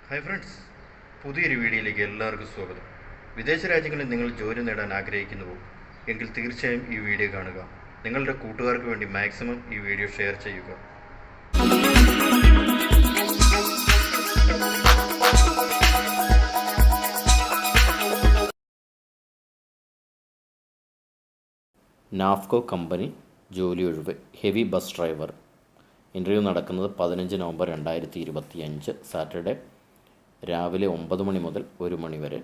Hi friends, പുതിയൊരു വീഡിയോയിലേക്ക് എല്ലാവർക്കും സ്വാഗതം. വിദേശ രാജ്യങ്ങളിൽ നിങ്ങൾ ജോലി നേടാൻ ആഗ്രഹിക്കുന്നുവോ എങ്കിൽ തീർച്ചയായും ഈ വീഡിയോ കാണുക. നിങ്ങളുടെ കൂട്ടുകാർക്ക് വേണ്ടി മാക്സിമം ഈ വീഡിയോ ഷെയർ ചെയ്യുക. നാഫ്കോ കമ്പനി ജോലി ഒഴിവ് ഹെവി ബസ് ഡ്രൈവർ. ഇൻ്റർവ്യൂ നടക്കുന്നത് 15 നവംബർ 2025 സാറ്റർഡേ രാവിലെ 9 മണി മുതൽ 1 മണി വരെ.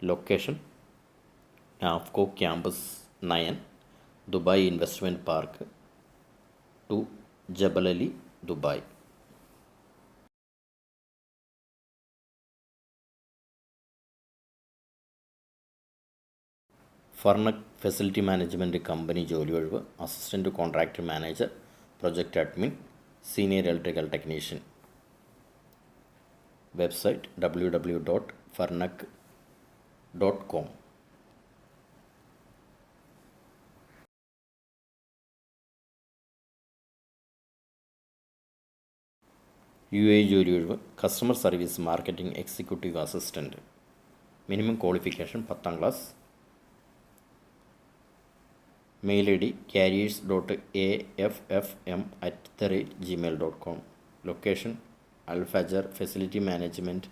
Location Nafco campus 9, Dubai investment park 2, Jebel Ali, Dubai. Farnak facility management company ജോലി ഒഴിവ് assistant contract manager, project admin, senior electrical technician. Website www.farnak.com. UAE ജോലി ഒഴിവ് customer service marketing executive assistant. Minimum qualification 10ാം class. Mail I D carriers.affm@gmail.com. Location Al Fajer facility management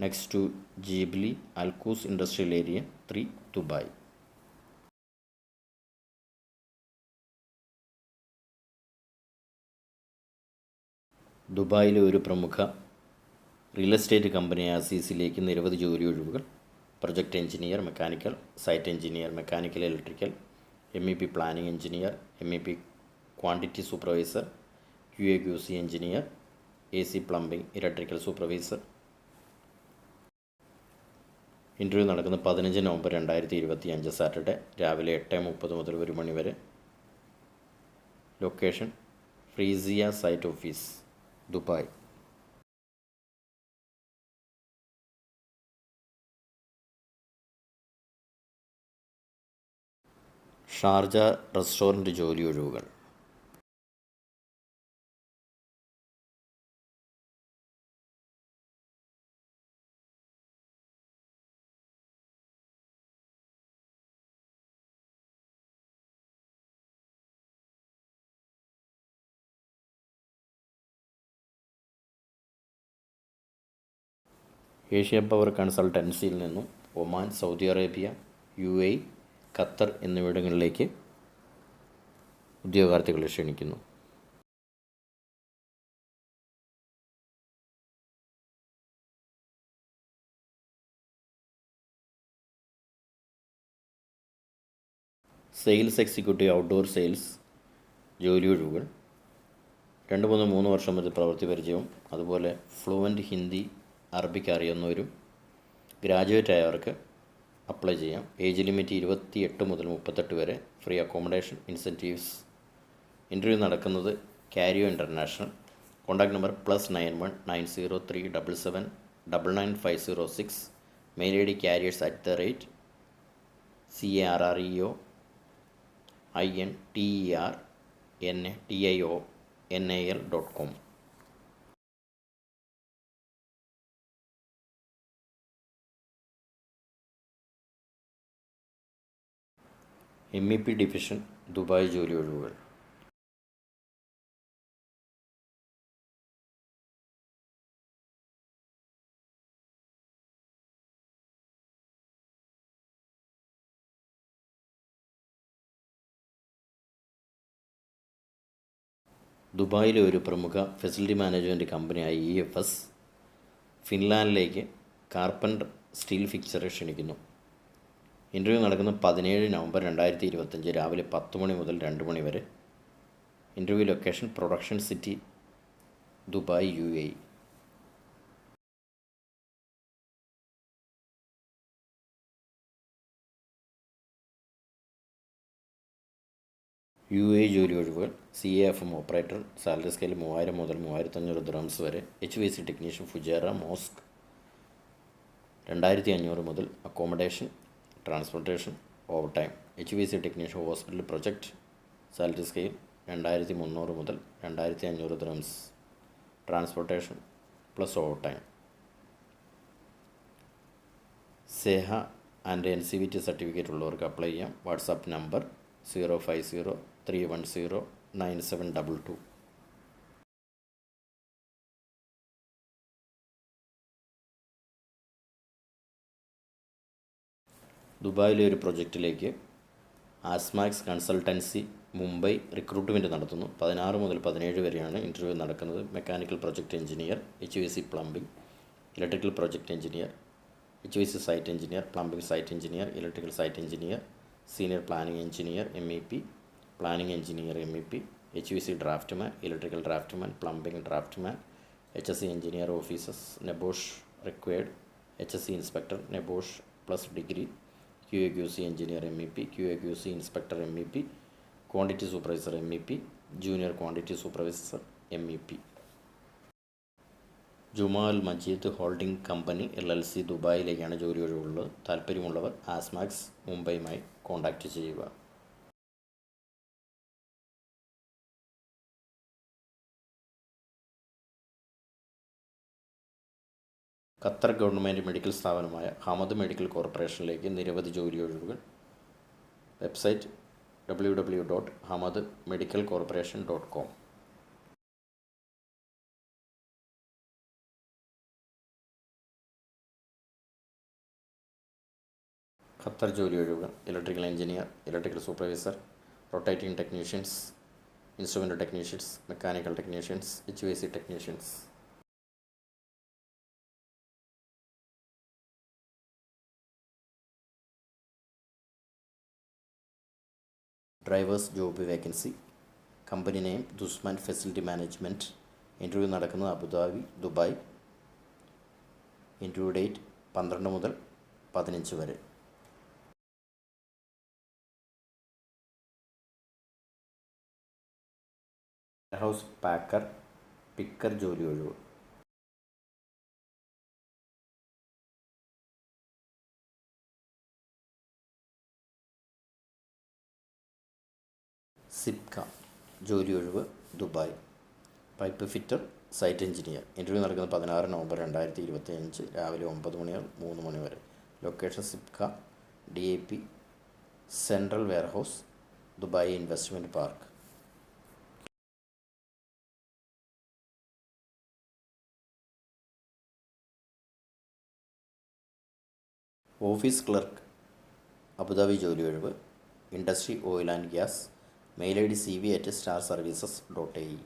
next to ജീബ്ലി Al Quoz industrial area 3, Dubai. ദുബായിലെ ഒരു പ്രമുഖ real estate കമ്പനിയായ അസീസിലേക്ക് നിരവധി ജോലി ഒഴിവുകൾ. Project engineer mechanical, site engineer mechanical electrical, MEP planning engineer, MEP quantity supervisor, QA/QC engineer, AC plumbing electrical supervisor. Interview നടക്കുന്നത് 15 November 2025 Saturday രാവിലെ 8:30 മുതൽ 1 മണി വരെ. Location Freesia site office, Dubai. Sharjah restaurant ജോലി ഒഴിവുകൾ. ഏഷ്യ പവർ കൺസൾട്ടൻസിയിൽ നിന്നും Oman, Saudi Arabia, UAE, Qatar എന്നിവിടങ്ങളിലേക്ക് ഉദ്യോഗാർത്ഥികളെ ക്ഷണിക്കുന്നു. സെയിൽസ് എക്സിക്യൂട്ടീവ് ഔട്ട്ഡോർ സെയിൽസ് ജോലി ഒഴിവുകൾ. 2-3 വർഷം വരെ പ്രവൃത്തി പരിചയവും അതുപോലെ ഫ്ലുവൻറ്റ് ഹിന്ദി, അറബിക്ക് അറിയുന്നവരും ഗ്രാജുവേറ്റ് ആയവർക്ക് അപ്ലൈ ചെയ്യാം. ഏജ് ലിമിറ്റ് 28 മുതൽ 38 വരെ. Free accommodation, incentives. ഇൻ്റർവ്യൂ നടക്കുന്നത് Cario International. Contact number +91 903 77 99506. Mail I D carriers@carenterntional.com. MEP division Dubai ജോലി ഒഴിവുകൾ. ദുബായിലെ ഒരു പ്രമുഖ ഫെസിലിറ്റി മാനേജ്മെൻറ്റ് കമ്പനിയായ EFS ഫിൻലാൻഡിലേക്ക് കാർപ്പൻ്റർ സ്റ്റീൽ ഫിക്സറെ ക്ഷണിക്കുന്നു. ഇൻ്റർവ്യൂ നടക്കുന്നത് 17 നവംബർ 2025 രാവിലെ 10 മണി മുതൽ 2 മണി വരെ. Interview location production city, Dubai, UAE. UAE ജോലി ഒഴിവുകൾ. CAFM operator. സാലറി സ്കെയിൽ 3000 മുതൽ 3500 ദിർഹംസ് വരെ. HVAC ടെക്നീഷ്യൻ ഫുജേറ മോസ്ക് 2500 മുതൽ. Accommodation, transportation, overtime. HVAC technician hospital project. Salary scale 2300 മുതൽ 2500 dirhams. Transportation plus overtime. Seha and NCVT certificate ഉള്ളവർക്ക് apply ചെയ്യാം. WhatsApp number 05031099722. ദുബായിലെ ഒരു പ്രൊജക്റ്റിലേക്ക് Asmax consultancy Mumbai recruitment നടത്തുന്നു. 16 മുതൽ 17 വരെയാണ് ഇൻ്റർവ്യൂ നടക്കുന്നത്. Mechanical project engineer, HVAC plumbing, electrical project engineer, HVAC site engineer, plumbing site engineer, electrical site engineer, senior planning engineer MEP, planning engineer MEP, HVAC draftsman, electrical draftsman, plumbing draftsman, HSE engineer officers, NEBOSH required, HSE inspector, NEBOSH plus degree, QA/QC engineer MEP, QA/QC inspector MEP, quantity supervisor MEP, junior quantity supervisor MEP. Juma Al Majid holding company LLC ദുബായിലേക്കാണ് ജോലി ഒഴിവുള്ളത്. താല്പര്യമുള്ളവർ Asmax മുംബൈയുമായി contact ചെയ്യുക. Qatar government medical സ്ഥാപനമായ Hamad medical കോർപ്പറേഷനിലേക്ക് നിരവധി ജോലി ഒഴിവുകൾ. Website www.hamadmedicalcorporation.com. ഖത്തർ ജോലി ഒഴിവുകൾ: electrical engineer, electrical supervisor, rotating technicians, instrument technicians, mechanical technicians, HVAC technicians. Drivers job vacancy. Company name Dusmann facility management. Interview നടക്കുന്നത് അബുദാബി, ദുബായ്. ഇൻ്റർവ്യൂ ഡേറ്റ് 12 മുതൽ 15 വരെ. ഹൗസ് പാക്കർ, പിക്കർ ജോലി ഒഴിവ്. സിപ്ക ജോലി ഒഴിവ്, Dubai. Pipe fitter, site engineer. Interview നടക്കുന്നത് 16 November 2025 രാവിലെ 9 മണി മുതൽ 3 മണി വരെ. ലൊക്കേഷൻ സിപ്ക DAP central warehouse, Dubai investment park. Office clerk, Abu Dhabi ജോലി ഒഴിവ്. Industry, oil and gas. Mail ID CV@starservices.ae.